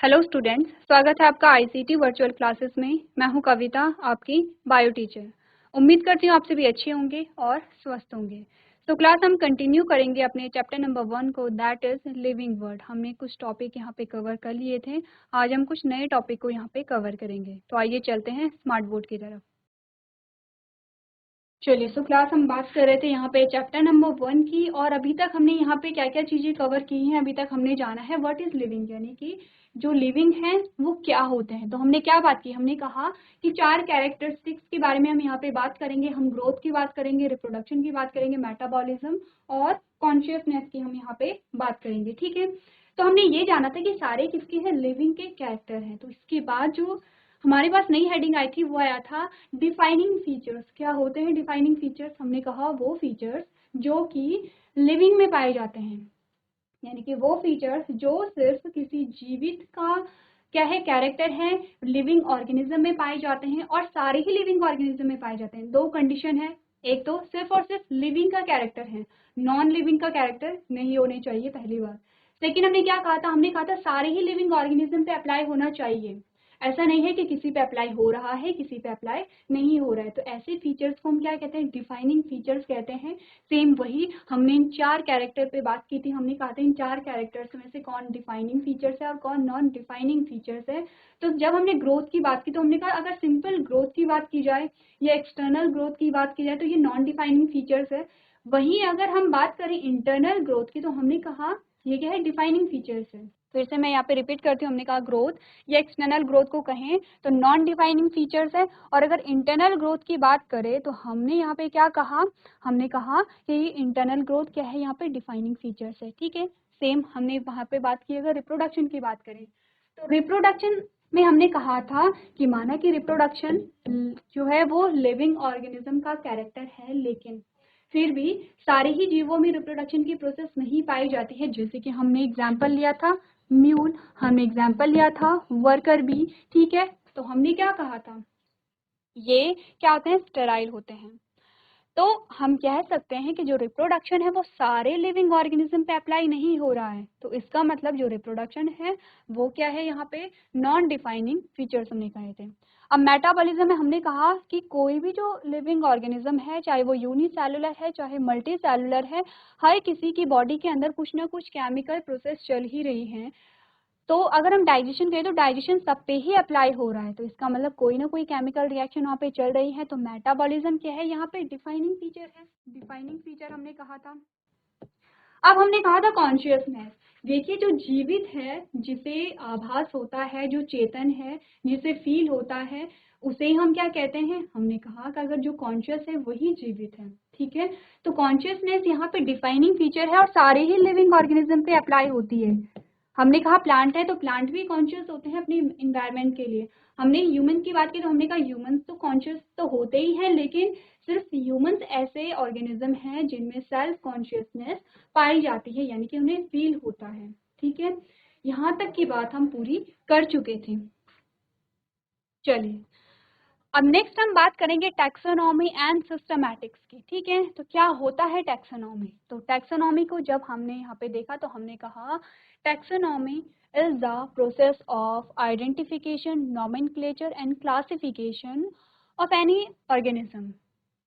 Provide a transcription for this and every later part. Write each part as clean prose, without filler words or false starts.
Hello students, स्वागत है आपका आईसीटी वर्चुअल क्लासेस में। मैं हूं कविता, आपकी बायो टीचर। उम्मीद करती हूं आप सभी अच्छे होंगे और स्वस्थ होंगे। तो क्लास हम कंटिन्यू करेंगे अपने चैप्टर नंबर 1 को, दैट इज लिविंग वर्ड। हमने कुछ टॉपिक यहां पे कवर कर लिए थे, आज हम कुछ नए टॉपिक को यहां पे कवर करेंगे। तो आइए चलते हैं स्मार्ट बोर्ड की तरफ। चलिए, सो क्लास हम बात कर रहे थे यहाँ पे चैप्टर नंबर 1 की, और अभी तक हमने यहाँ पे क्या क्या चीजें कवर की हैं। अभी तक हमने जाना है व्हाट इज लिविंग, यानी कि जो लिविंग है वो क्या होते हैं। तो हमने क्या बात की, हमने कहा कि 4 कैरेक्टरिस्टिक्स के बारे में हम यहाँ पे बात करेंगे। हम ग्रोथ की बात करेंगे, रिप्रोडक्शन की बात करेंगे, मेटाबॉलिज्म और कॉन्शियसनेस की हम यहाँ पे बात करेंगे। ठीक है, तो हमने ये जाना था कि सारे किसके हैं, लिविंग के कैरेक्टर हैं। तो इसके बाद जो हमारे पास नई हेडिंग आई थी वो आया था डिफाइनिंग फीचर्स। क्या होते हैं डिफाइनिंग फीचर्स? हमने कहा वो फीचर्स जो कि लिविंग में पाए जाते हैं, यानी कि वो फीचर्स जो सिर्फ किसी जीवित का क्या है, कैरेक्टर है, लिविंग ऑर्गेनिज्म में पाए जाते हैं, और सारे ही लिविंग ऑर्गेनिज्म में पाए जाते हैं। 2 कंडीशन है, एक तो सिर्फ और सिर्फ लिविंग का कैरेक्टर है, नॉन लिविंग का कैरेक्टर नहीं होने चाहिए, पहली बात। लेकिन हमने क्या कहा था, हमने कहा था सारे ही लिविंग ऑर्गेनिज्म पे अप्लाई होना चाहिए। ऐसा नहीं है कि किसी पे अप्लाई हो रहा है, किसी पे अप्लाई नहीं हो रहा है। तो ऐसे फीचर्स को हम क्या कहते हैं, डिफाइनिंग फीचर्स कहते हैं। सेम वही हमने इन 4 कैरेक्टर पे बात की थी। हमने कहा था इन 4 कैरेक्टर्स में से कौन डिफाइनिंग फीचर्स है और कौन नॉन डिफाइनिंग फीचर्स है। तो जब हमने ग्रोथ की बात की तो हमने कहा अगर सिंपल ग्रोथ की बात की जाए या एक्सटर्नल ग्रोथ की बात की जाए तो ये नॉन डिफाइनिंग फीचर्स है। वहीं अगर हम बात करें इंटरनल ग्रोथ की तो हमने कहा ये क्या है, डिफाइनिंग फीचर्स है। फिर से मैं यहाँ पे रिपीट करती हूँ, हमने कहा ग्रोथ या एक्सटर्नल ग्रोथ को कहें तो नॉन डिफाइनिंग फीचर्स है, और अगर इंटरनल ग्रोथ की बात करें तो हमने यहाँ पे क्या कहा, हमने कहा कि इंटरनल ग्रोथ क्या है, यहाँ पे डिफाइनिंग फीचर्स है। ठीक है, सेम हमने वहाँ पे बात की। अगर रिप्रोडक्शन की बात करें तो रिप्रोडक्शन में हमने कहा था कि माना कि रिप्रोडक्शन जो है वो लिविंग ऑर्गेनिज्म का कैरेक्टर है, लेकिन फिर भी सारे ही जीवों में रिप्रोडक्शन की प्रोसेस नहीं पाई जाती है। जैसे कि हमने एग्जाम्पल लिया था म्यूल, हमने एग्जाम्पल लिया था वर्कर बी। ठीक है, तो हमने क्या कहा था, ये क्या होते हैं, स्टेराइल होते हैं। तो हम कह सकते हैं कि जो रिप्रोडक्शन है वो सारे लिविंग ऑर्गेनिज्म पे अप्लाई नहीं हो रहा है। तो इसका मतलब जो रिप्रोडक्शन है वो क्या है, यहाँ पे नॉन डिफाइनिंग फीचर्स हमने कहे थे। अब मेटाबॉलिज्म में हमने कहा कि कोई भी जो लिविंग ऑर्गेनिज्म है, चाहे वो यूनिसेलुलर है चाहे मल्टी सेलुलर है, हर किसी की बॉडी के अंदर कुछ ना कुछ केमिकल प्रोसेस चल ही रही है। तो अगर हम डाइजेशन कहें तो डाइजेशन सब पे ही अप्लाई हो रहा है। तो इसका मतलब कोई ना कोई केमिकल रिएक्शन वहाँ पे चल रही है। तो मेटाबॉलिज्म क्या है, यहाँ पे डिफाइनिंग फीचर है, डिफाइनिंग फीचर हमने कहा था। अब हमने कहा था कॉन्शियसनेस। देखिए जो जीवित है, जिसे आभास होता है, जो चेतन है, जिसे फील होता है, उसे हम क्या कहते हैं, हमने कहा कि अगर जो कॉन्शियस है वही जीवित है। ठीक है, तो कॉन्शियसनेस यहाँ पे डिफाइनिंग फीचर है और सारे ही लिविंग ऑर्गेनिज्म पे अप्लाई होती है। हमने कहा प्लांट है तो प्लांट भी कॉन्शियस होते हैं अपनी इन्वायरमेंट के लिए। हमने ह्यूमन की बात की तो हमने कहा ह्यूमंस तो कॉन्शियस तो होते ही हैं, लेकिन सिर्फ ह्यूमंस ऐसे ऑर्गेनिज्म हैं जिनमें सेल्फ कॉन्शियसनेस पाई जाती है, यानी कि उन्हें फील होता है। ठीक है, यहाँ तक की बात हम पूरी कर चुके थे। चलिए, अब नेक्स्ट हम बात करेंगे टैक्सोनॉमी एंड सिस्टमैटिक्स की। ठीक है, तो क्या होता है टैक्सोनॉमी? तो टैक्सोनॉमी को जब हमने यहाँ पे देखा तो हमने कहा taxonomy is the process of identification, nomenclature and classification of any organism.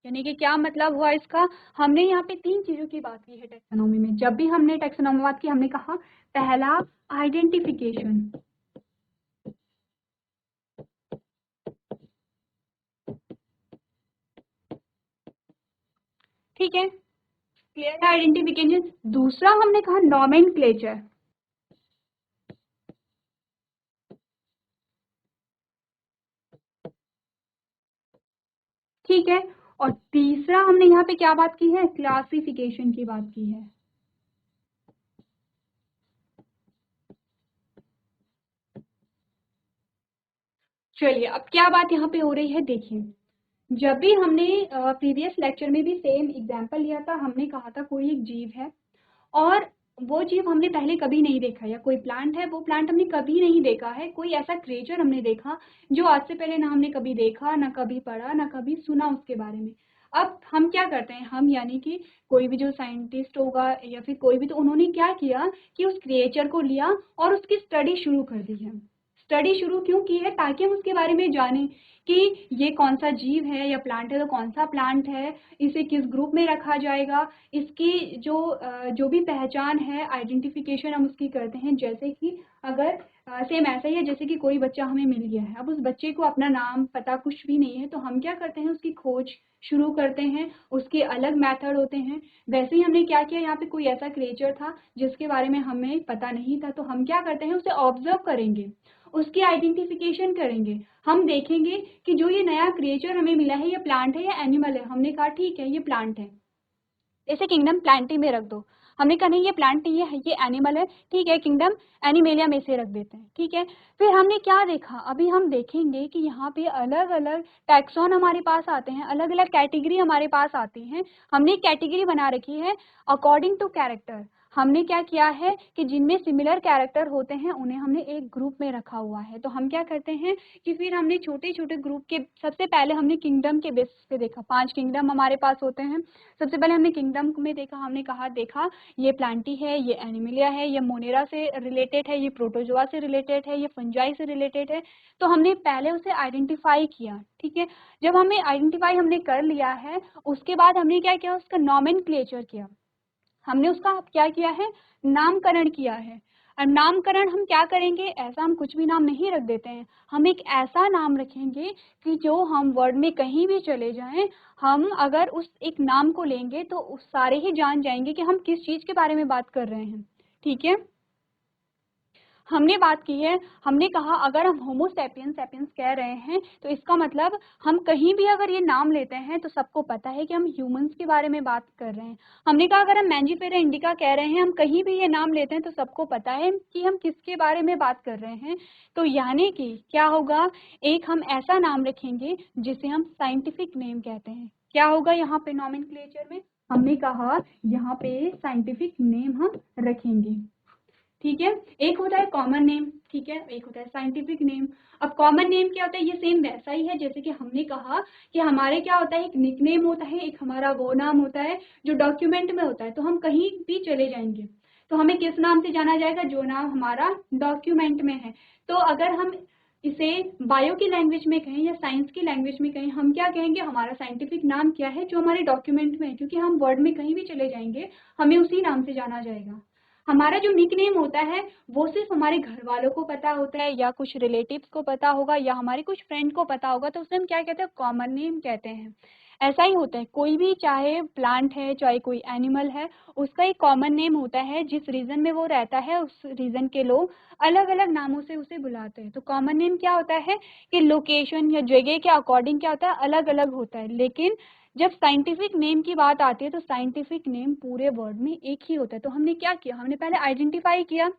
यानी कि क्या मतलब हुआ इसका, हमने यहाँ पे 3 चीजों की बात की है टैक्सोनॉमी में। जब भी हमने टैक्सोनॉमी बात की हमने कहा पहला आइडेंटिफिकेशन, ठीक है, क्लियर है आइडेंटिफिकेशन। दूसरा हमने कहा नॉमेनक्लेचर, ठीक है, और तीसरा हमने यहाँ पे क्या बात की है, क्लासिफिकेशन की बात की है। चलिए, अब क्या बात यहाँ पे हो रही है, देखिए जब भी हमने प्रीवियस लेक्चर में भी सेम एग्जांपल लिया था, हमने कहा था कोई एक जीव है और वो जीव हमने पहले कभी नहीं देखा, या कोई प्लांट है वो प्लांट हमने कभी नहीं देखा है, कोई ऐसा क्रिएचर हमने देखा जो आज से पहले ना हमने कभी देखा, ना कभी पढ़ा, ना कभी सुना उसके बारे में। अब हम क्या करते हैं, हम यानी कि कोई भी जो साइंटिस्ट होगा या फिर कोई भी, तो उन्होंने क्या किया कि उस क्रिएचर को लिया और उसकी स्टडी शुरू कर दी है। स्टडी शुरू क्यों की है? ताकि हम उसके बारे में जानें कि ये कौन सा जीव है या प्लांट है तो कौन सा प्लांट है, इसे किस ग्रुप में रखा जाएगा, इसकी जो भी पहचान है, आइडेंटिफिकेशन हम उसकी करते हैं। जैसे कि अगर सेम ऐसा ही है जैसे कि कोई बच्चा हमें मिल गया है, अब उस बच्चे को अपना नाम पता कुछ भी नहीं है, तो हम क्या करते हैं, उसकी खोज शुरू करते हैं, उसके अलग मेथड होते हैं। वैसे ही हमने क्या किया, यहाँ पे कोई ऐसा क्रिएचर था जिसके बारे में हमें पता नहीं था, तो हम क्या करते हैं, उसे ऑब्जर्व करेंगे, उसकी आइडेंटिफिकेशन करेंगे। हम देखेंगे कि जो ये नया क्रिएचर हमें मिला है, ये प्लांट है या एनिमल है। हमने कहा ठीक है ये प्लांट है, इसे किंगडम प्लांटी में रख दो। हमने कहा नहीं ये प्लांट नहीं है, ये एनिमल है, ठीक है किंगडम एनिमेलिया में से रख देते हैं, ठीक है। फिर हमने क्या देखा, अभी हम देखेंगे कि यहाँ पे अलग अलग टैक्सॉन हमारे पास आते हैं, अलग अलग कैटेगरी हमारे पास आती हैं। हमने एक कैटेगरी बना रखी है अकॉर्डिंग टू कैरेक्टर। हमने क्या किया है कि जिनमें सिमिलर कैरेक्टर होते हैं उन्हें हमने एक ग्रुप में रखा हुआ है। तो हम क्या करते हैं कि फिर हमने छोटे छोटे ग्रुप के, सबसे पहले हमने किंगडम के बेसिस पे देखा, 5 किंगडम हमारे पास होते हैं। सबसे पहले हमने किंगडम में देखा, हमने कहा देखा ये प्लांटी है, ये एनिमिलिया है, ये मोनेरा से रिलेटेड है, ये प्रोटोजोआ से रिलेटेड है, ये फंजाई से रिलेटेड है। तो हमने पहले उसे आइडेंटिफाई किया, ठीक है। जब हमें आइडेंटिफाई हमने कर लिया है, उसके बाद हमने क्या किया, उसका नॉमेनक्लेचर किया, हमने उसका क्या किया है, नामकरण किया है। अब नामकरण हम क्या करेंगे, ऐसा हम कुछ भी नाम नहीं रख देते हैं, हम एक ऐसा नाम रखेंगे कि जो हम वर्ड में कहीं भी चले जाएं, हम अगर उस एक नाम को लेंगे तो उस सारे ही जान जाएंगे कि हम किस चीज के बारे में बात कर रहे हैं, ठीक है। हमने बात की है, हमने कहा अगर हम होमो सैपियंस सैपियंस कह रहे हैं तो इसका मतलब हम कहीं भी अगर ये नाम लेते हैं तो सबको पता है कि हम ह्यूमंस के बारे में बात कर रहे हैं। हमने कहा अगर हम मैंजीफेरा इंडिका कह रहे हैं, हम कहीं भी ये नाम लेते हैं तो सबको पता है कि हम किसके बारे में बात कर रहे हैं। तो यानी कि क्या होगा, एक हम ऐसा नाम रखेंगे जिसे हम साइंटिफिक नेम कहते हैं। क्या होगा यहाँ पे नॉमेनक्लेचर में, हमने कहा यहाँ पे साइंटिफिक नेम हम रखेंगे, ठीक है। एक होता है कॉमन नेम, ठीक है, एक होता है साइंटिफिक नेम। अब कॉमन नेम क्या होता है, ये सेम वैसा ही है जैसे कि हमने कहा कि हमारे क्या होता है, एक निकनेम होता है, एक हमारा वो नाम होता है जो डॉक्यूमेंट में होता है। तो हम कहीं भी चले जाएंगे तो हमें किस नाम से जाना जाएगा, जो नाम हमारा डॉक्यूमेंट में है। तो अगर हम इसे बायो की लैंग्वेज में कहें या साइंस की लैंग्वेज में कहें, हम क्या कहेंगे, हमारा साइंटिफिक नाम क्या है जो हमारे डॉक्यूमेंट में है, क्योंकि हम वर्ड में कहीं भी चले जाएंगे हमें उसी नाम से जाना जाएगा। हमारा जो निकनेम होता है वो सिर्फ हमारे घर वालों को पता होता है या कुछ रिलेटिव्स को पता होगा या हमारे कुछ फ्रेंड को पता होगा, तो उसे हम क्या कहते हैं, कॉमन नेम कहते हैं। ऐसा ही होता है, कोई भी चाहे प्लांट है चाहे कोई एनिमल है, उसका एक कॉमन नेम होता है, जिस रीजन में वो रहता है उस रीजन के लोग अलग अलग नामों से उसे बुलाते हैं। तो कॉमन नेम क्या होता है कि लोकेशन या जगह के अकॉर्डिंग क्या होता है, अलग अलग होता है। लेकिन जब साइंटिफिक नेम की बात आती है तो साइंटिफिक नेम पूरे वर्ड में एक ही होता है। तो हमने क्या किया, हमने पहले आइडेंटिफाई किया,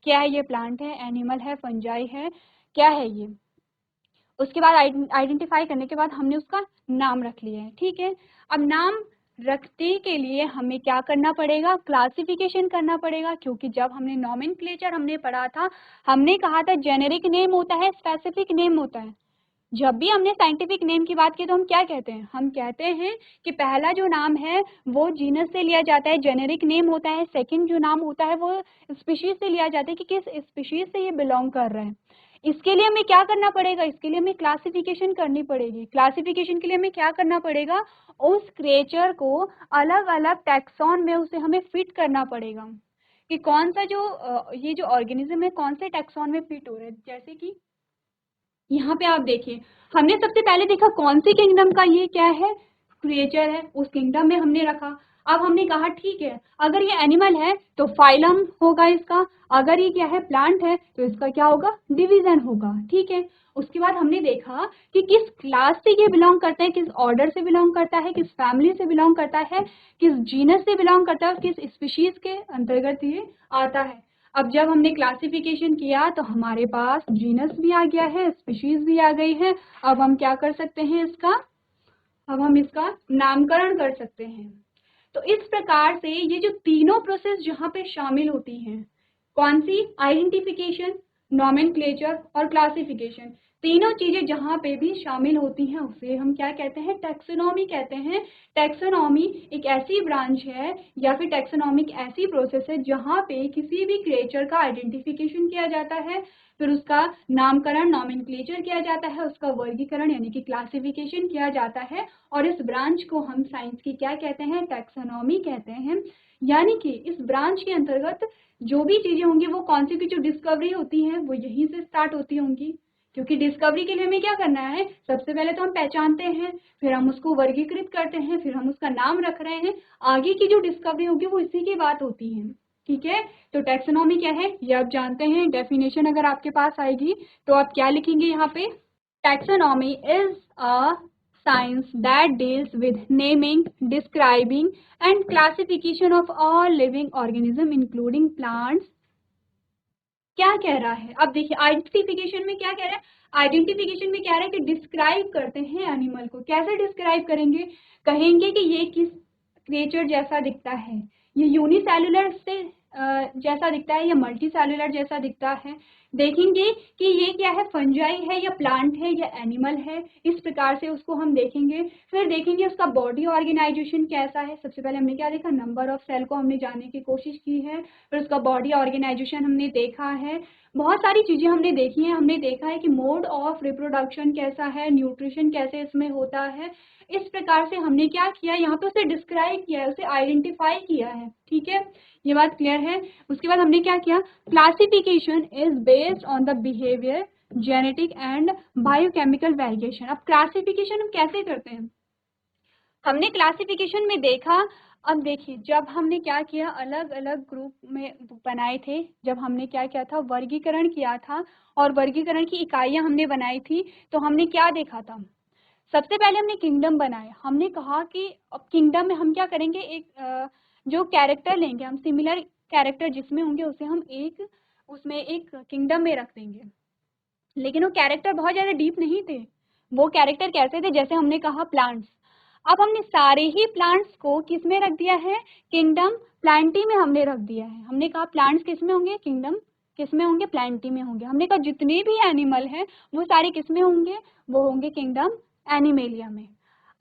क्या है ये, प्लांट है, एनिमल है, फंजाई है, क्या है ये। उसके बाद आइडेंटिफाई करने के बाद हमने उसका नाम रख लिया है, ठीक है। अब नाम रखने के लिए हमें क्या करना पड़ेगा, क्लासिफिकेशन करना पड़ेगा, क्योंकि जब हमने नॉमेनक्लेचर हमने पढ़ा था, हमने कहा था जेनेरिक नेम होता है, स्पेसिफिक नेम होता है। जब भी हमने साइंटिफिक नेम की बात की तो हम क्या कहते हैं, हम कहते हैं कि पहला जो नाम है वो जीनस से लिया जाता है, जेनेरिक नेम होता है। सेकंड जो नाम होता है वो स्पीशीज से लिया जाता है कि किस स्पीशीज से ये बिलोंग कर रहे हैं। इसके लिए हमें क्या करना पड़ेगा, इसके लिए हमें क्लासिफिकेशन करनी पड़ेगी। क्लासिफिकेशन के लिए हमें क्या करना पड़ेगा, उस क्रिएचर को अलग अलग टैक्सॉन में उसे हमें फिट करना पड़ेगा कि कौन सा जो ये जो ऑर्गेनिज्म है कौन से टैक्सॉन में फिट हो रहा है। जैसे कि यहाँ पे आप देखिए, हमने सबसे पहले देखा कौन सी किंगडम का ये क्या है, क्रिएचर है, उस किंगडम में हमने रखा। अब हमने कहा ठीक है, अगर ये एनिमल है तो फाइलम होगा इसका, अगर ये क्या है प्लांट है तो इसका क्या होगा, डिवीजन होगा, ठीक है। उसके बाद हमने देखा कि किस क्लास से ये बिलोंग करता है, किस ऑर्डर से बिलोंग करता है, किस फैमिली से बिलोंग करता है, किस जीनस से बिलोंग करता है और किस स्पीशीज के अंतर्गत ये आता है। अब जब हमने क्लासिफिकेशन किया तो हमारे पास जीनस भी आ गया है, स्पीशीज भी आ गई है। अब हम क्या कर सकते हैं इसका, अब हम इसका नामकरण कर सकते हैं। तो इस प्रकार से ये जो तीनों प्रोसेस जहाँ पे शामिल होती हैं, कौन सी, आइडेंटिफिकेशन, नॉमेनक्लेचर और क्लासिफिकेशन, तीनों चीजें जहाँ पे भी शामिल होती हैं उसे हम क्या कहते हैं, टैक्सोनॉमी कहते हैं। टैक्सोनॉमी एक ऐसी ब्रांच है या फिर टैक्सोनॉमिक ऐसी प्रोसेस है जहाँ पे किसी भी क्रिएचर का आइडेंटिफिकेशन किया जाता है, फिर उसका नामकरण नॉमेनक्लेचर किया जाता है, उसका वर्गीकरण यानी कि क्लासिफिकेशन किया जाता है, और इस ब्रांच को हम साइंस की क्या कहते हैं, टैक्सोनॉमी कहते हैं। यानी कि इस ब्रांच के अंतर्गत जो भी चीजें होंगी वो कौन सी भी जो डिस्कवरी होती है वो यहीं से स्टार्ट होती होंगी, क्योंकि डिस्कवरी के लिए हमें क्या करना है, सबसे पहले तो हम पहचानते हैं, फिर हम उसको वर्गीकृत करते हैं, फिर हम उसका नाम रख रहे हैं, आगे की जो डिस्कवरी होगी वो इसी की बात होती है। ठीक है, तो टैक्सोनॉमी क्या है ये आप जानते हैं। डेफिनेशन अगर आपके पास आएगी तो आप क्या लिखेंगे यहाँ पे, taxonomy is a science that deals with naming, describing and classification of all living organism including plants। क्या कह रहा है, अब देखिए आइडेंटिफिकेशन में क्या कह रहा है, आइडेंटिफिकेशन में कह रहा है कि डिस्क्राइब करते हैं एनिमल को। कैसे डिस्क्राइब करेंगे, कहेंगे कि ये किस क्रिएचर जैसा दिखता है, ये यूनिसेलुलर से जैसा दिखता है या मल्टी सेलुलर जैसा दिखता है, देखेंगे कि ये क्या है, फंजाई है या प्लांट है या एनिमल है, इस प्रकार से उसको हम देखेंगे। फिर देखेंगे उसका बॉडी ऑर्गेनाइजेशन कैसा है, सबसे पहले हमने क्या देखा, नंबर ऑफ सेल को हमने जानने की कोशिश की है, फिर उसका बॉडी ऑर्गेनाइजेशन हमने देखा है, बहुत सारी चीजें हमने देखी हैं, हमने देखा है कि मोड ऑफ रिप्रोडक्शन कैसा है, न्यूट्रिशन कैसे इसमें होता है, इस प्रकार से हमने क्या किया, यहाँ पे उसे डिस्क्राइब किया है, उसे आइडेंटिफाई किया है। ठीक है, ये बात क्लियर है। उसके बाद हमने क्या किया, classification is based on the behaviour, genetic and biochemical variation. अब क्लासिफिकेशन हम कैसे करते हैं, हमने क्लासिफिकेशन में देखा, अब देखिए जब हमने क्या किया, अलग अलग ग्रुप में बनाए थे, जब हमने क्या किया था, वर्गीकरण किया था, और वर्गीकरण की इकाइयां हमने बनाई थी, तो हमने क्या देखा था, सबसे पहले हमने किंगडम बनाया। हमने कहा कि अब किंगडम में हम क्या करेंगे, एक जो कैरेक्टर लेंगे, हम सिमिलर कैरेक्टर जिसमें होंगे उसे हम एक उसमें एक किंगडम में रख देंगे, लेकिन वो कैरेक्टर बहुत ज़्यादा डीप नहीं थे। वो कैरेक्टर कैसे थे, जैसे हमने कहा प्लांट्स, अब हमने सारे ही प्लांट्स को किस में रख दिया है, किंगडम प्लांटी में हमने रख दिया है। हमने कहा प्लांट्स किस में होंगे, किंगडम किस में होंगे, प्लांटी में होंगे। हमने कहा जितने भी एनिमल हैं वो सारे किस में होंगे, वो होंगे किंगडम एनिमेलिया में।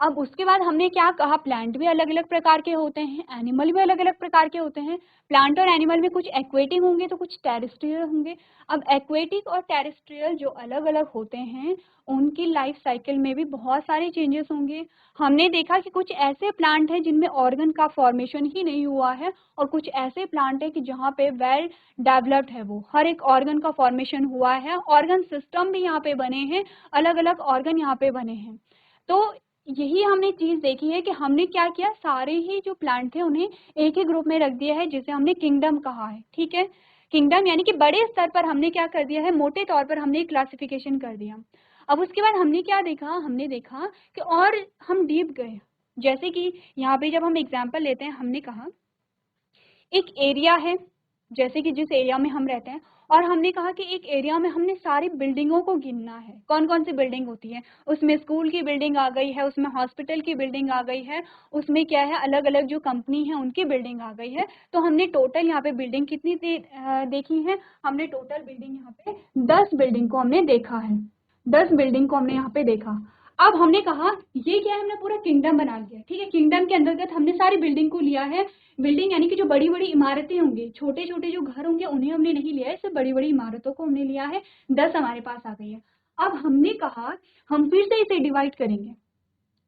अब उसके बाद हमने क्या कहा, प्लांट भी अलग अलग प्रकार के होते हैं, एनिमल भी अलग अलग प्रकार के होते हैं। प्लांट और एनिमल में कुछ एक्वेटिक होंगे तो कुछ टेरेस्ट्रियल होंगे। अब एक्वेटिक और टेरेस्ट्रियल जो अलग अलग होते हैं उनकी लाइफ साइकिल में भी बहुत सारे चेंजेस होंगे। हमने देखा कि कुछ ऐसे प्लांट हैं जिनमें ऑर्गन का फॉर्मेशन ही नहीं हुआ है, और कुछ ऐसे प्लांट है कि जहाँ पे वेल डेवलप्ड है, वो हर एक ऑर्गन का फॉर्मेशन हुआ है, ऑर्गन सिस्टम भी यहाँ पे बने हैं, अलग अलग ऑर्गन यहाँ पे बने हैं। तो यही हमने चीज देखी है कि हमने क्या किया, सारे ही जो प्लांट थे उन्हें एक ही ग्रुप में रख दिया है, जिसे हमने किंगडम कहा है। ठीक है, किंगडम यानी कि बड़े स्तर पर हमने क्या कर दिया है, मोटे तौर पर हमने क्लासिफिकेशन कर दिया। अब उसके बाद हमने क्या देखा, हमने देखा कि और हम डीप गए, जैसे कि यहाँ पे जब हम एग्जाम्पल लेते हैं, हमने कहा एक एरिया है, जैसे कि जिस एरिया में हम रहते हैं, और हमने कहा कि एक एरिया में हमने सारी बिल्डिंगों को गिनना है, कौन कौन सी बिल्डिंग होती है, उसमें स्कूल की बिल्डिंग आ गई है, उसमें हॉस्पिटल की बिल्डिंग आ गई है, उसमें क्या है, अलग अलग जो कंपनी है उनकी बिल्डिंग आ गई है। तो हमने टोटल यहाँ पे बिल्डिंग कितनी देखी है, हमने टोटल बिल्डिंग यहाँ पे 10 बिल्डिंग को हमने देखा है, 10 बिल्डिंग को हमने यहाँ पे देखा। अब हमने कहा ये क्या है, हमने पूरा किंगडम बना लिया। ठीक है, किंगडम के अंतर्गत हमने सारी बिल्डिंग को लिया है। बिल्डिंग यानी कि जो बड़ी बड़ी इमारतें होंगी, छोटे छोटे जो घर होंगे उन्हें हमने नहीं लिया है, सिर्फ बड़ी बड़ी इमारतों को हमने लिया है। 10 हमारे पास आ गई है। अब हमने कहा हम फिर से इसे डिवाइड करेंगे,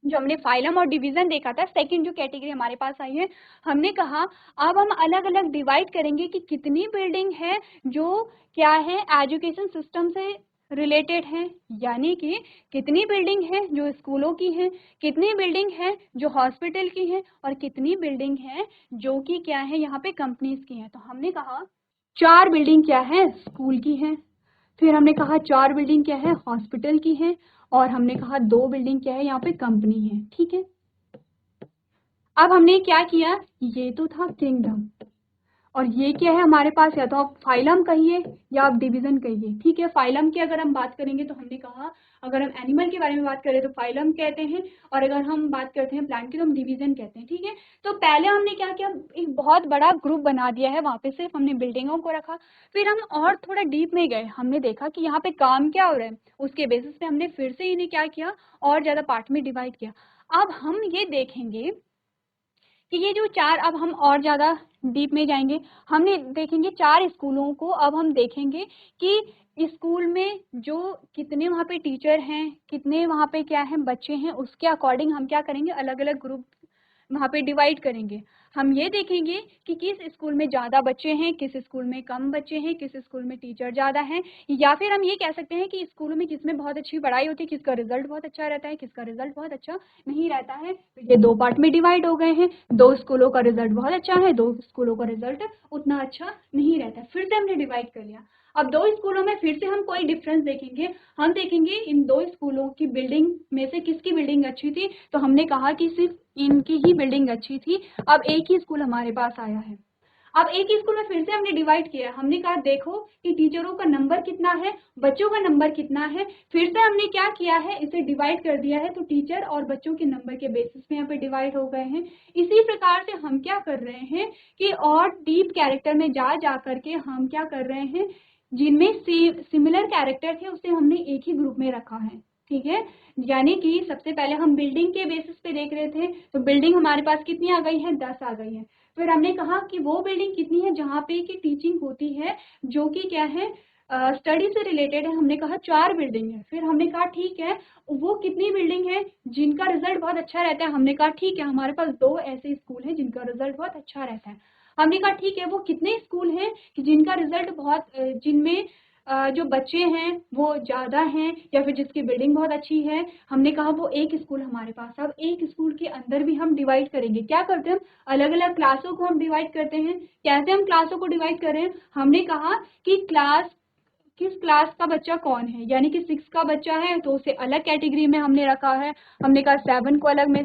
जो हमने फाइलम और डिवीजन देखा था, सेकंड जो कैटेगरी हमारे पास आई है, हमने कहा अब हम अलग अलग डिवाइड करेंगे कि कितनी बिल्डिंग है जो क्या है, एजुकेशन सिस्टम से रिलेटेड है, यानी कि कितनी बिल्डिंग है जो स्कूलों की है, कितनी बिल्डिंग है जो हॉस्पिटल की है, और कितनी बिल्डिंग है जो कि क्या है, यहाँ पे कंपनीज की है। तो हमने कहा 4 बिल्डिंग क्या है, स्कूल की है, फिर हमने कहा 4 बिल्डिंग क्या है, हॉस्पिटल की है, और हमने कहा 2 बिल्डिंग क्या है, यहाँ पे कंपनी है। ठीक है, अब हमने क्या किया, ये तो था किंगडम, और ये क्या है हमारे पास, या तो आप फाइलम कहिए या आप डिवीजन कहिए, ठीक है। फाइलम की अगर हम बात करेंगे तो हमने कहा अगर हम एनिमल के बारे में बात करें तो फाइलम कहते हैं, और अगर हम बात करते हैं प्लांट की तो हम डिवीजन कहते हैं, ठीक है। तो पहले हमने क्या किया, एक बहुत बड़ा ग्रुप बना दिया है, वहाँ पे सिर्फ हमने बिल्डिंगों को रखा। फिर हम और थोड़ा डीप में गए, हमने देखा कि यहाँ पे काम क्या हो रहा है, उसके बेसिस पे हमने फिर से इन्हें क्या किया, और ज़्यादा पार्ट में डिवाइड किया। अब हम ये देखेंगे कि ये जो चार, अब हम और ज़्यादा डीप में जाएंगे, हमने देखेंगे 4 स्कूलों को। अब हम देखेंगे कि स्कूल में जो कितने वहाँ पे टीचर हैं, कितने वहाँ पे क्या हैं बच्चे हैं, उसके अकॉर्डिंग हम क्या करेंगे, अलग अलग ग्रुप वहाँ पे डिवाइड करेंगे। हम ये देखेंगे कि किस स्कूल में ज़्यादा बच्चे हैं, किस स्कूल में कम बच्चे हैं, किस स्कूल में टीचर ज़्यादा हैं, या फिर हम ये कह सकते हैं कि स्कूलों में किसमें बहुत अच्छी पढ़ाई होती है, किसका रिजल्ट बहुत अच्छा रहता है, किसका रिजल्ट बहुत अच्छा नहीं रहता है। तो ये 2 पार्ट में डिवाइड हो गए हैं, 2 स्कूलों का रिजल्ट बहुत अच्छा है, 2 स्कूलों का रिजल्ट उतना अच्छा नहीं रहता है। फिर से हमने डिवाइड कर लिया। अब 2 स्कूलों में फिर से हम कोई डिफरेंस देखेंगे, हम देखेंगे इन 2 स्कूलों की बिल्डिंग में से किसकी बिल्डिंग अच्छी थी, तो हमने कहा कि सिर्फ इनकी ही बिल्डिंग अच्छी थी। अब एक ही स्कूल हमारे पास आया है, अब एक ही स्कूल में फिर से हमने डिवाइड किया, हमने कहा देखो कि टीचरों का नंबर कितना है, बच्चों का नंबर कितना है। फिर से हमने क्या किया है, इसे डिवाइड कर दिया है, तो टीचर और बच्चों के नंबर के बेसिस पे यहाँ पे डिवाइड हो गए हैं। इसी प्रकार से हम क्या कर रहे हैं कि और डीप कैरेक्टर में जा करके हम क्या कर रहे हैं, जिनमें सिमिलर कैरेक्टर थे उसे हमने एक ही ग्रुप में रखा है, ठीक है। यानी कि सबसे पहले हम बिल्डिंग के बेसिस पे देख रहे थे, तो बिल्डिंग हमारे पास कितनी आ गई है, 10 आ गई है। फिर हमने कहा कि वो बिल्डिंग कितनी है जहाँ पे की टीचिंग होती है, जो कि क्या है, स्टडी से रिलेटेड है, हमने कहा 4 बिल्डिंग है। फिर हमने कहा ठीक है, वो कितनी बिल्डिंग है जिनका रिजल्ट बहुत अच्छा रहता है, हमने कहा ठीक है हमारे पास 2 ऐसे स्कूल हैं जिनका रिजल्ट बहुत अच्छा रहता है। हमने कहा ठीक है, वो कितने स्कूल हैं कि जिनका रिजल्ट बहुत जिनमें जो बच्चे हैं वो ज़्यादा हैं, या फिर जिसकी बिल्डिंग बहुत अच्छी है, हमने कहा वो एक स्कूल हमारे पास। अब एक स्कूल के अंदर भी हम डिवाइड करेंगे, क्या करते हैं, अलग अलग क्लासों को हम डिवाइड करते हैं। कैसे हम क्लासों को डिवाइड कर रहे हैं, हमने कहा कि किस क्लास का बच्चा कौन है, यानी कि 6 का बच्चा है तो उसे अलग कैटेगरी में हमने रखा है। हमने कहा 7 को अलग में,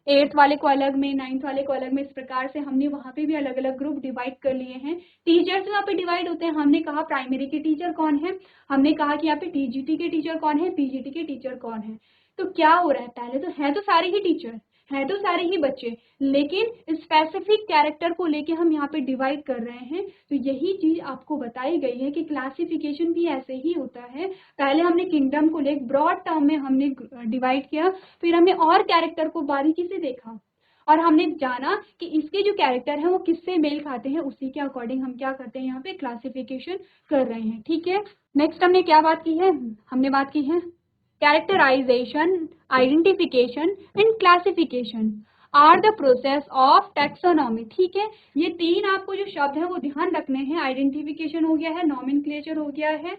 8th वाले को अलग में, 9th वाले को अलग में। इस प्रकार से हमने वहाँ पे भी अलग अलग ग्रुप डिवाइड कर लिए हैं। टीचर्स वहाँ पे डिवाइड होते हैं, हमने कहा प्राइमरी के टीचर कौन है, हमने कहा कि यहाँ पे टीजीटी के टीचर कौन है, पीजीटी के टीचर कौन है। तो क्या हो रहा है, पहले तो है तो सारे ही टीचर, है तो सारे ही बच्चे, लेकिन स्पेसिफिक कैरेक्टर को लेके हम यहाँ पे डिवाइड कर रहे हैं। तो यही चीज आपको बताई गई है कि क्लासिफिकेशन भी ऐसे ही होता है। पहले हमने किंगडम को लेकर ब्रॉड टर्म में हमने डिवाइड किया, फिर हमने और कैरेक्टर को बारीकी से देखा, और हमने जाना कि इसके जो कैरेक्टर हैं वो किससे मेल खाते हैं, उसी के अकॉर्डिंग हम क्या करते हैं, यहाँ पे क्लासिफिकेशन कर रहे हैं, ठीक है। नेक्स्ट हमने क्या बात की है, हमने बात की है characterisation, identification and classification are the process of taxonomy, ठीक है। ये 3 आपको जो शब्द है वो ध्यान रखने हैं। आइडेंटिफिकेशन हो गया है, नॉमेनक्लेचर हो गया है,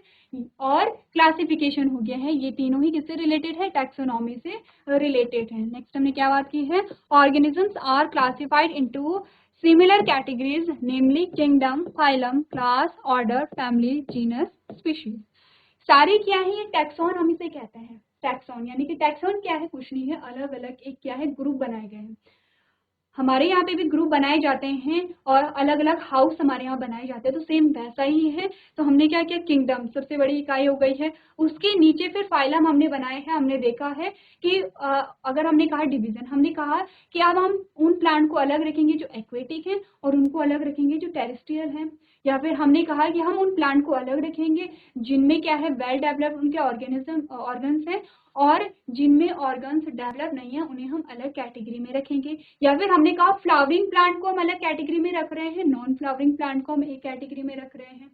और क्लासिफिकेशन हो गया है। ये तीनों ही किससे रिलेटेड है, टैक्सोनॉमी से रिलेटेड है। नेक्स्ट हमने क्या बात की है, organisms are classified into similar categories namely kingdom, phylum, class, order, family, genus, species. सारे क्या है, ये टैक्सोनॉमी से कहते हैं। टैक्सॉन यानी कि टैक्सॉन क्या है, कुछ नहीं है, अलग अलग एक क्या है, ग्रुप बनाए गए हैं। हमारे यहाँ पे भी ग्रुप बनाए जाते हैं और अलग अलग हाउस हमारे यहाँ बनाए जाते हैं, तो सेम वैसा ही है। तो हमने क्या किया, किंगडम सबसे बड़ी इकाई हो गई है, उसके नीचे फिर फाइलम हमने बनाए हैं। हमने देखा है कि अगर हमने कहा डिवीजन, हमने कहा कि अब हम उन प्लांट को अलग रखेंगे जो एक्वेटिक हैं और उनको अलग रखेंगे जो टेरेस्ट्रियल हैं। या फिर हमने कहा कि हम उन प्लांट को अलग रखेंगे जिनमें क्या है, वेल डेवलप्ड उनके ऑर्गन्स हैं, और जिनमें ऑर्गन्स डेवलप नहीं है उन्हें हम अलग कैटेगरी में रखेंगे। या फिर हमने कहा फ्लावरिंग प्लांट को हम अलग कैटेगरी में रख रहे हैं, नॉन फ्लावरिंग प्लांट को हम एक कैटेगरी में रख रहे हैं।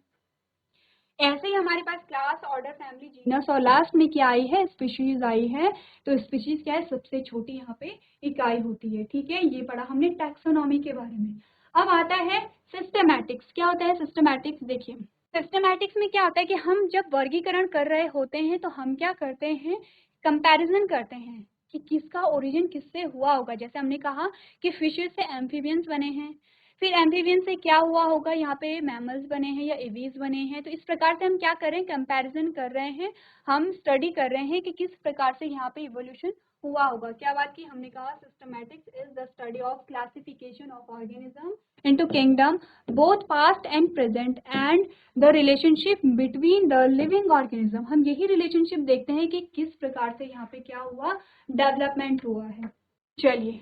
ऐसे ही हमारे पास क्लास, ऑर्डर, फैमिली, जीनस, और लास्ट में क्या आई है, स्पीशीज आई है। तो स्पीशीज क्या है, सबसे छोटी यहाँ पे इकाई होती है, ठीक है। ये पढ़ा हमने टैक्सोनॉमी के बारे में। अब आता है सिस्टमैटिक्स। क्या होता है सिस्टमैटिक्स, देखिए सिस्टमैटिक्स में क्या होता है कि हम जब वर्गीकरण कर रहे होते हैं तो हम क्या करते हैं, कंपैरिजन करते हैं कि किसका ओरिजिन किससे हुआ होगा। जैसे हमने कहा कि फिशेस से एम्फीबियंस बने हैं, फिर एम्फीबियन से क्या हुआ होगा, यहाँ पे मैमल्स बने हैं या एवीज बने हैं। तो इस प्रकार से हम क्या कर रहे हैं, कंपैरिजन कर रहे हैं, हम स्टडी कर रहे हैं कि किस प्रकार से यहाँ पे इवोल्यूशन हुआ होगा। क्या बात की हमने कहा, systematics is the study of classification of organism into kingdom both past and present and the relationship between the living organism. हम यही रिलेशनशिप देखते हैं कि किस प्रकार से यहाँ पे क्या हुआ, डेवलपमेंट हुआ है। चलिए,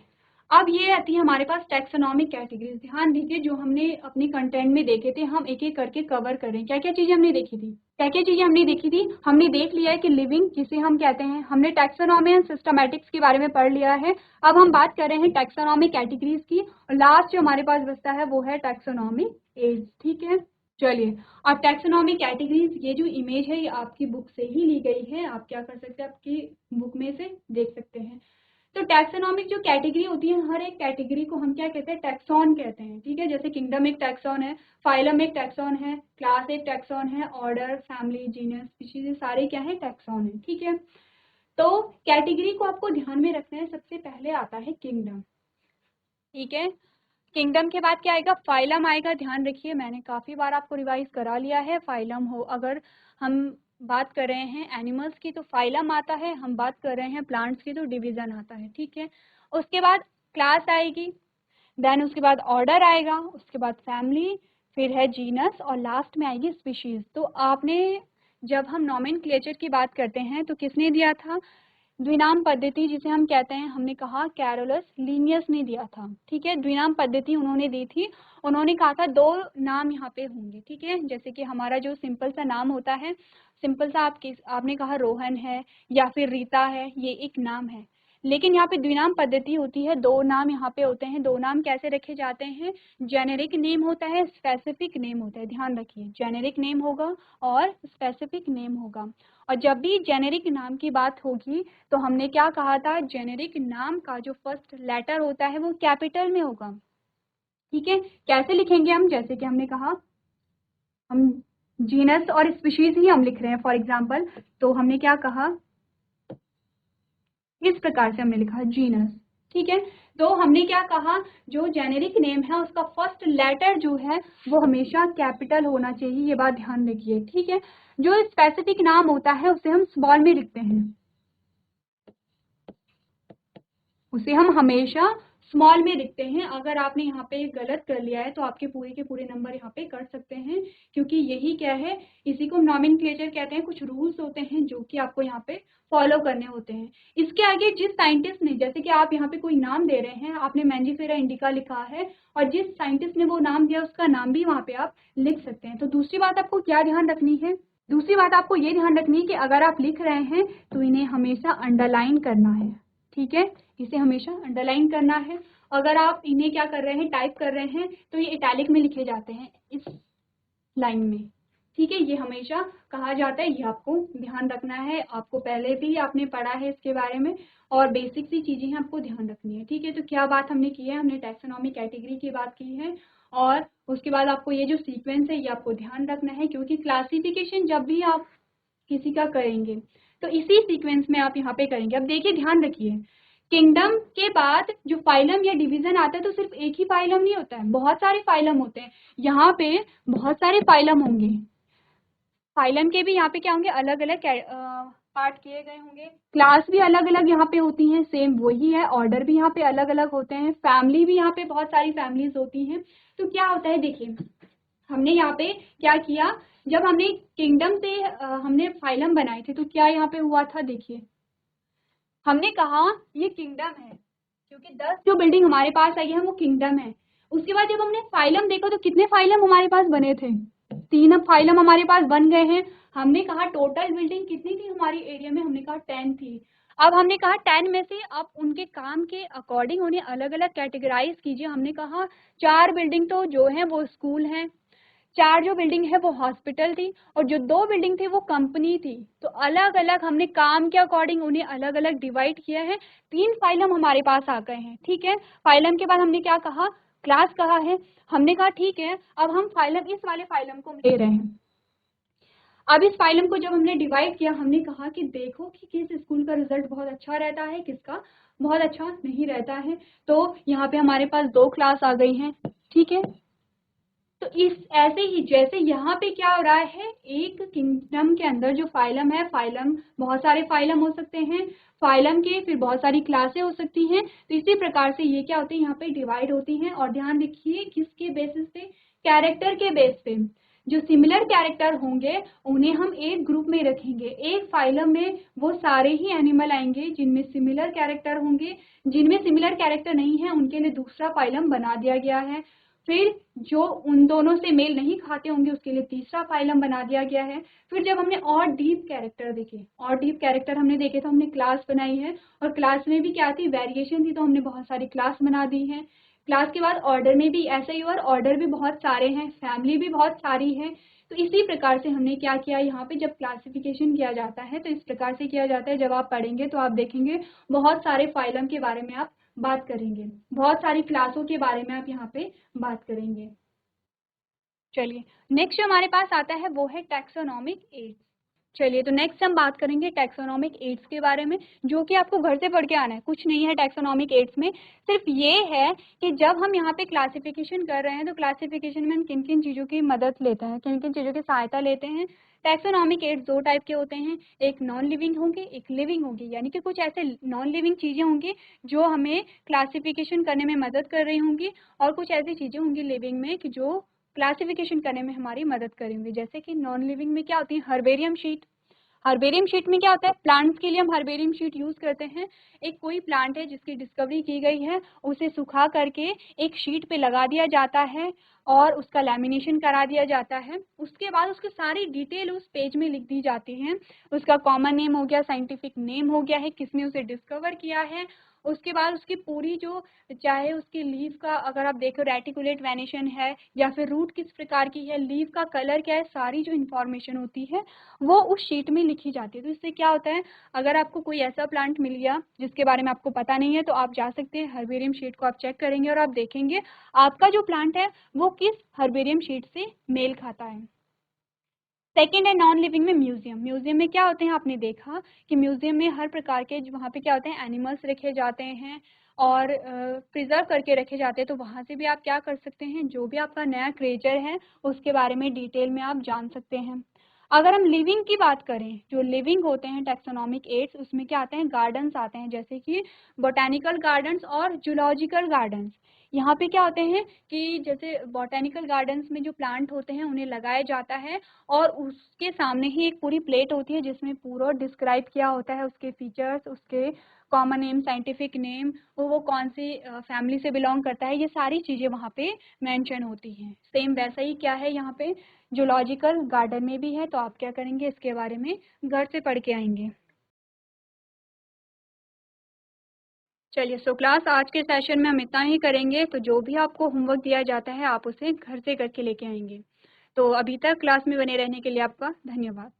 अब ये आती है हमारे पास टैक्सोनॉमिक कैटेगरीज। ध्यान दीजिए, जो हमने अपने कंटेंट में देखे थे हम एक एक करके कवर करें। क्या क्या चीजें हमने देखी थी, क्या क्या चीजें हमने देखी थी, हमने देख लिया है कि लिविंग किसे हम कहते हैं, हमने टैक्सोनॉमी एंड सिस्टमैटिक्स के बारे में पढ़ लिया है। अब हम बात कर रहे हैं टैक्सोनॉमिक कैटेगरीज की, और लास्ट जो हमारे पास बचता है वो है टैक्सोनॉमिक एज। ठीक है, चलिए, अब टैक्सोनॉमिक कैटेगरीज, ये जो इमेज है ये आपकी बुक से ही ली गई है, आप क्या कर सकते हैं, आपकी बुक में से देख सकते हैं। तो टैक्सोनॉमिक जो कैटेगरी होती है, हर एक कैटेगरी को हम क्या कहते हैं, टैक्सॉन कहते हैं। ठीक है, जैसे किंगडम एक टैक्सॉन है, फाइलम एक टैक्सॉन है, क्लास एक टैक्सॉन है, ऑर्डर, फैमिली, जीनस, स्पीशीज, सारे क्या है, टैक्सॉन है। ठीक है, तो कैटेगरी को आपको ध्यान में रखना है। सबसे पहले आता है किंगडम। ठीक है, किंगडम के बाद क्या आएगा, फाइलम आएगा। ध्यान रखिए, मैंने काफी बार आपको रिवाइज करा लिया है। फाइलम हो, अगर हम बात कर रहे हैं एनिमल्स की तो फाइलम आता है, हम बात कर रहे हैं प्लांट्स की तो डिवीजन आता है। ठीक है, उसके बाद क्लास आएगी, देन उसके बाद ऑर्डर आएगा, उसके बाद फैमिली, फिर है जीनस, और लास्ट में आएगी स्पीशीज। तो आपने, जब हम नॉमेनक्लेचर की बात करते हैं तो किसने दिया था, द्विनाम पद्धति जिसे हम कहते हैं, हमने कहा कैरोलस लीनियस ने दिया था। ठीक है, द्विनाम पद्धति उन्होंने दी थी। उन्होंने कहा था दो नाम यहाँ पे होंगे। ठीक है, जैसे कि हमारा जो सिंपल सा नाम होता है, सिंपल सा आपने कहा रोहन है या फिर रीता है, ये एक नाम है। लेकिन यहाँ पे द्विनाम पद्धति होती है, दो नाम यहाँ पे होते हैं। दो नाम कैसे रखे जाते हैं, जेनेरिक नेम होता है, स्पेसिफिक नेम होता है। ध्यान रखिए, जेनेरिक नेम होगा और स्पेसिफिक नेम होगा। और जब भी जेनेरिक नाम की बात होगी तो हमने क्या कहा था, जेनेरिक नाम का जो फर्स्ट लेटर होता है वो कैपिटल में होगा। ठीक है, कैसे लिखेंगे हम, जैसे कि हमने कहा हम जीनस और स्पीशीज ही हम लिख रहे हैं फॉर एग्जांपल, तो हमने क्या कहा, इस प्रकार से हमने लिखा जीनस। ठीक है, तो हमने क्या कहा, जो जेनेरिक नेम है उसका फर्स्ट लेटर जो है वो हमेशा कैपिटल होना चाहिए, ये बात ध्यान रखिए। ठीक है, जो स्पेसिफिक नाम होता है उसे हम स्मॉल में लिखते हैं, उसे हम हमेशा स्मॉल में लिखते हैं। अगर आपने यहाँ पे गलत कर लिया है तो आपके पूरे के पूरे नंबर यहाँ पे कट सकते हैं, क्योंकि यही क्या है, इसी को नॉमेनक्लेचर कहते हैं। कुछ रूल्स होते हैं जो कि आपको यहाँ पे फॉलो करने होते हैं। इसके आगे जिस साइंटिस्ट ने, जैसे कि आप यहाँ पे कोई नाम दे रहे हैं, आपने मैंजीफेरा इंडिका लिखा है और जिस साइंटिस्ट ने वो नाम दिया उसका नाम भी वहाँ पे आप लिख सकते हैं। तो दूसरी बात आपको क्या ध्यान रखनी है, दूसरी बात आपको ये ध्यान रखनी है कि अगर आप लिख रहे हैं तो इन्हें हमेशा अंडरलाइन करना है। ठीक है, इसे हमेशा अंडरलाइन करना है। अगर आप इन्हें क्या कर रहे हैं, टाइप कर रहे हैं, तो ये इटैलिक में लिखे जाते हैं इस लाइन में। ठीक है, ये हमेशा कहा जाता है, ये आपको ध्यान रखना है। आपको पहले भी आपने पढ़ा है इसके बारे में, और बेसिक सी चीजें आपको ध्यान रखनी है। ठीक है, तो क्या बात हमने की है, हमने टैक्सोनॉमी कैटेगरी की बात की है, और उसके बाद आपको ये जो सीक्वेंस है ये आपको ध्यान रखना है, क्योंकि क्लासिफिकेशन जब भी आप किसी का करेंगे तो इसी सीक्वेंस में आप यहाँ पे करेंगे। अब देखिए, ध्यान रखिए, किंगडम के बाद जो फाइलम या डिवीजन आता है तो सिर्फ एक ही फाइलम नहीं होता है, बहुत सारे फाइलम होते हैं। यहाँ पे बहुत सारे फाइलम होंगे, फाइलम के भी यहाँ पे क्या होंगे, अलग अलग पार्ट किए गए होंगे। क्लास भी अलग अलग यहाँ पे होती हैं, सेम वही है। ऑर्डर भी यहाँ पे अलग अलग होते हैं, फैमिली भी यहाँ पे बहुत सारी फैमिलीज होती हैं। तो क्या होता है, देखिए हमने यहाँ पे क्या किया, जब हमने किंगडम से हमने फाइलम बनाए थे तो क्या यहाँ पे हुआ था, देखिए हमने कहा ये किंगडम है, क्योंकि 10 जो बिल्डिंग हमारे पास आई है वो किंगडम है। उसके बाद जब हमने फाइलम देखा तो कितने फाइलम हमारे पास बने थे, 3 फाइलम हमारे पास बन गए हैं। हमने कहा टोटल बिल्डिंग कितनी थी हमारी एरिया में, हमने कहा 10 थी। अब हमने कहा 10 में से आप उनके काम के अकॉर्डिंग उन्हें अलग अलग कैटेगराइज कीजिए। हमने कहा 4 बिल्डिंग तो जो है वो स्कूल हैं, 4 जो बिल्डिंग है वो हॉस्पिटल थी, और जो 2 बिल्डिंग थी वो कंपनी थी। तो अलग अलग हमने काम के अकॉर्डिंग उन्हें अलग अलग डिवाइड किया है। 3 फाइलम हमारे पास आ गए हैं। ठीक है, फाइलम के बाद हमने क्या कहा, क्लास कहा है। हमने कहा ठीक है, अब हम फाइलम, इस वाले फाइलम को ले रहे हैं। अब इस फाइलम को जब हमने डिवाइड किया, हमने कहा कि देखो कि किस स्कूल का रिजल्ट बहुत अच्छा रहता है, किसका बहुत अच्छा नहीं रहता है। तो यहाँ पे हमारे पास 2 क्लास आ गई हैं। ठीक है, तो इस ऐसे ही जैसे यहाँ पे क्या हो रहा है, एक किंगडम के अंदर जो फाइलम है, फाइलम बहुत सारे फाइलम हो सकते हैं, फाइलम के फिर बहुत सारी क्लासें हो सकती हैं। तो इसी प्रकार से ये क्या होते हैं, यहाँ पे डिवाइड होती हैं। और ध्यान रखिए किसके बेसिस पे, कैरेक्टर के बेस पे। जो सिमिलर कैरेक्टर होंगे उन्हें हम एक ग्रुप में रखेंगे। एक फाइलम में वो सारे ही एनिमल आएंगे जिनमें सिमिलर कैरेक्टर होंगे, जिनमें सिमिलर कैरेक्टर नहीं है उनके लिए दूसरा फाइलम बना दिया गया है। फिर जो उन दोनों से मेल नहीं खाते होंगे उसके लिए तीसरा फाइलम बना दिया गया है। फिर जब हमने और डीप कैरेक्टर देखे, और डीप कैरेक्टर हमने देखे तो हमने क्लास बनाई है, और क्लास में भी क्या थी, वेरिएशन थी, तो हमने बहुत सारी क्लास बना दी है। क्लास के बाद ऑर्डर में भी ऐसा ही हुआ, और ऑर्डर भी बहुत सारे हैं, फैमिली भी बहुत सारी है। तो इसी प्रकार से हमने क्या किया, यहाँ पे जब क्लासिफिकेशन किया जाता है तो इस प्रकार से किया जाता है। जब आप पढ़ेंगे तो आप देखेंगे बहुत सारे फाइलम के बारे में आप बात करेंगे, बहुत सारी क्लासों के बारे में आप यहाँ पे बात करेंगे। चलिए नेक्स्ट जो हमारे पास आता है वो है टैक्सोनॉमिक एड्स। चलिए तो नेक्स्ट हम बात करेंगे टैक्सोनॉमिक एड्स के बारे में, जो कि आपको घर से पढ़ के आना है। कुछ नहीं है टैक्सोनॉमिक एड्स में, सिर्फ ये है कि जब हम यहाँ पे क्लासिफिकेशन कर रहे हैं तो क्लासिफिकेशन में हम किन किन चीज़ों की मदद लेते हैं, किन किन चीज़ों की सहायता लेते हैं। टैक्सोनॉमिक एड्स दो टाइप के होते हैं, एक नॉन लिविंग होंगे, एक लिविंग होंगे। यानी कि कुछ ऐसे नॉन लिविंग चीज़ें होंगी जो हमें क्लासिफिकेशन करने में मदद कर रही होंगी, और कुछ ऐसी चीज़ें होंगी लिविंग में कि जो क्लासिफिकेशन करने में हमारी मदद करेंगे। जैसे कि नॉन लिविंग में क्या होती है, हर्बेरियम शीट। हर्बेरियम शीट में क्या होता है, प्लांट्स के लिए हम हर्बेरियम शीट यूज करते हैं। एक कोई प्लांट है जिसकी डिस्कवरी की गई है, उसे सुखा करके एक शीट पे लगा दिया जाता है और उसका लैमिनेशन करा दिया जाता है। उसके बाद उसकी सारी डिटेल उस पेज में लिख दी जाती है। उसका कॉमन नेम हो गया, साइंटिफिक नेम हो गया है, किसने उसे डिस्कवर किया है। उसके बाद उसकी पूरी जो, चाहे उसकी लीव का अगर आप देखो रेटिकुलेट वेनेशन है या फिर रूट किस प्रकार की है, लीव का कलर क्या है, सारी जो इन्फॉर्मेशन होती है वो उस शीट में लिखी जाती है। तो इससे क्या होता है, अगर आपको कोई ऐसा प्लांट मिल गया जिसके बारे में आपको पता नहीं है तो आप जा सकते हैं हर्बेरियम शीट को आप चेक करेंगे और आप देखेंगे आपका जो प्लांट है वो किस हर्बेरियम शीट से मेल खाता है। सेकेंड है नॉन लिविंग में म्यूजियम। म्यूजियम में क्या होते हैं, आपने देखा कि म्यूजियम में हर प्रकार के वहाँ पे क्या होते हैं, एनिमल्स रखे जाते हैं और प्रिजर्व करके रखे जाते हैं। तो वहाँ से भी आप क्या कर सकते हैं, जो भी आपका नया क्रिएचर है उसके बारे में डिटेल में आप जान सकते हैं। अगर हम लिविंग की बात करें, जो लिविंग होते हैं टैक्सोनॉमिक एड्स, उसमें क्या आते हैं, गार्डन्स आते हैं, जैसे कि बोटेनिकल गार्डन्स और जूलॉजिकल गार्डन्स। यहाँ पे क्या होते हैं कि जैसे बोटेनिकल गार्डन्स में जो प्लांट होते हैं उन्हें लगाया जाता है और उसके सामने ही एक पूरी प्लेट होती है जिसमें पूरा डिस्क्राइब किया होता है, उसके फीचर्स, उसके कॉमन नेम, साइंटिफिक नेम, वो कौन सी फैमिली से बिलोंग करता है, ये सारी चीज़ें वहाँ पे मेंशन होती हैं। सेम वैसा ही क्या है यहाँ पे जूलॉजिकल गार्डन में भी है। तो आप क्या करेंगे, इसके बारे में घर से पढ़ के आएंगे। चलिए सो क्लास आज के सेशन में हम इतना ही करेंगे। तो जो भी आपको होमवर्क दिया जाता है आप उसे घर से करके लेके आएंगे। तो अभी तक क्लास में बने रहने के लिए आपका धन्यवाद।